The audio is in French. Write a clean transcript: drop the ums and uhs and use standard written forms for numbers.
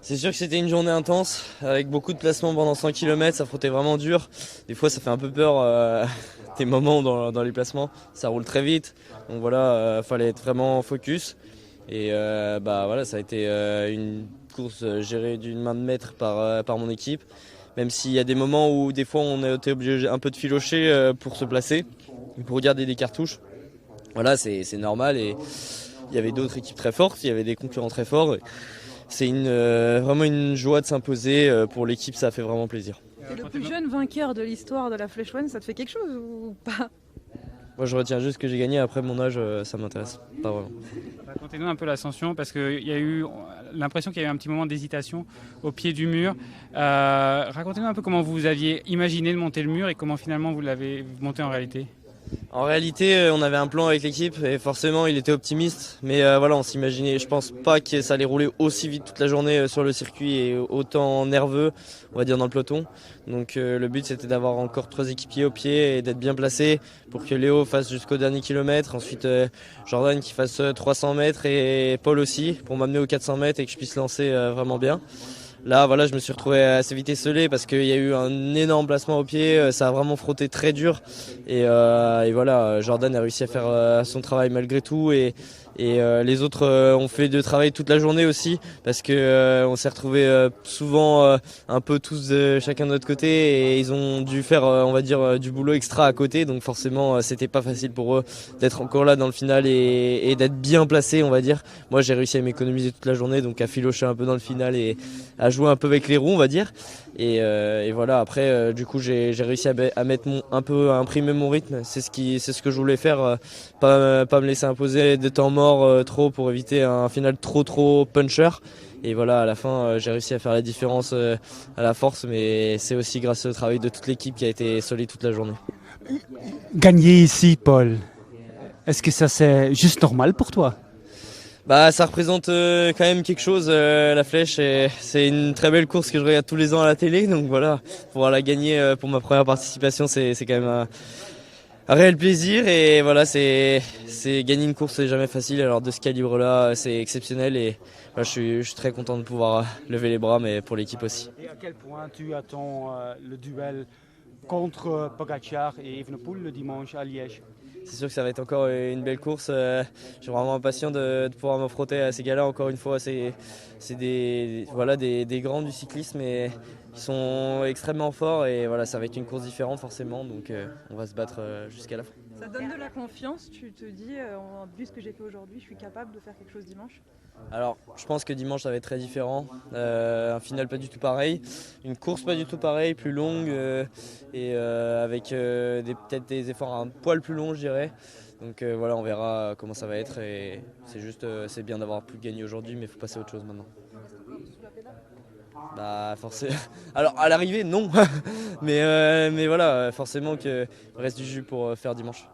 C'est sûr que c'était une journée intense, avec beaucoup de placements pendant 100 km, ça frottait vraiment dur. Des fois ça fait un peu peur, des moments dans les placements, ça roule très vite. Donc voilà, fallait être vraiment focus. Et voilà, ça a été une course gérée d'une main de maître par mon équipe. Même s'il y a des moments où des fois on a été obligé un peu de filocher pour se placer, pour garder des cartouches. Voilà, c'est normal et il y avait d'autres équipes très fortes, il y avait des concurrents très forts. C'est vraiment une joie de s'imposer. Pour l'équipe, ça fait vraiment plaisir. C'est le plus jeune vainqueur de l'histoire de la Flèche Wallonne, ça te fait quelque chose ou pas? Moi, je retiens juste que j'ai gagné. Après, mon âge, ça m'intéresse pas vraiment. Racontez-nous un peu l'ascension, parce qu'il y a eu l'impression qu'il y a eu un petit moment d'hésitation au pied du mur. Racontez-nous un peu comment vous aviez imaginé de monter le mur et comment finalement vous l'avez monté en réalité. En réalité, on avait un plan avec l'équipe et forcément, il était optimiste. Mais voilà, on s'imaginait. Je pense pas que ça allait rouler aussi vite toute la journée sur le circuit et autant nerveux, on va dire, dans le peloton. Donc le but, c'était d'avoir encore 3 équipiers au pied et d'être bien placé pour que Léo fasse jusqu'au dernier kilomètre. Ensuite, Jordan qui fasse 300 mètres et Paul aussi pour m'amener aux 400 mètres et que je puisse lancer vraiment bien. Là, voilà, je me suis retrouvé assez vite esselé parce qu'il y a eu un énorme placement au pied. Ça a vraiment frotté très dur. Et voilà, Jordan a réussi à faire son travail malgré tout. Et les autres ont fait de travail toute la journée aussi parce que on s'est retrouvés souvent un peu tous chacun de notre côté et ils ont dû faire on va dire du boulot extra à côté, donc forcément c'était pas facile pour eux d'être encore là dans le final et d'être bien placés, on va dire. Moi j'ai réussi à m'économiser toute la journée, donc à filocher un peu dans le final et à jouer un peu avec les roues, on va dire. Et voilà, après du coup j'ai réussi à mettre à imprimer mon rythme. C'est ce que je voulais faire, pas me laisser imposer des temps morts trop pour éviter un final trop puncher. Et voilà, à la fin j'ai réussi à faire la différence à la force, mais c'est aussi grâce au travail de toute l'équipe qui a été solide toute la journée. Gagner ici, Paul, est-ce que ça c'est juste normal pour toi? Bah, ça représente quand même quelque chose, la Flèche. C'est une très belle course que je regarde tous les ans à la télé. Donc voilà, pouvoir la gagner pour ma première participation, c'est quand même un réel plaisir. Et voilà, c'est gagner une course, c'est jamais facile. Alors de ce calibre-là, c'est exceptionnel. Et voilà, je suis très content de pouvoir lever les bras, mais pour l'équipe aussi. Et à quel point tu attends le duel contre Pogacar et Evenepoel le dimanche à Liège? C'est sûr que ça va être encore une belle course. Je suis vraiment impatient de pouvoir me frotter à ces gars-là. Encore une fois, c'est des grands du cyclisme et ils sont extrêmement forts. Et voilà, ça va être une course différente forcément. Donc on va se battre jusqu'à la fin. Ça donne de la confiance, tu te dis, vu ce que j'ai fait aujourd'hui, je suis capable de faire quelque chose dimanche? Alors, je pense que dimanche ça va être très différent. Un final pas du tout pareil, une course pas du tout pareille, plus longue avec peut-être des efforts un poil plus longs, je dirais. Donc voilà, on verra comment ça va être. Et c'est bien d'avoir pu gagner aujourd'hui, mais il faut passer à autre chose maintenant. Bah forcément. Alors à l'arrivée non, mais voilà, forcément qu'il reste du jus pour faire dimanche.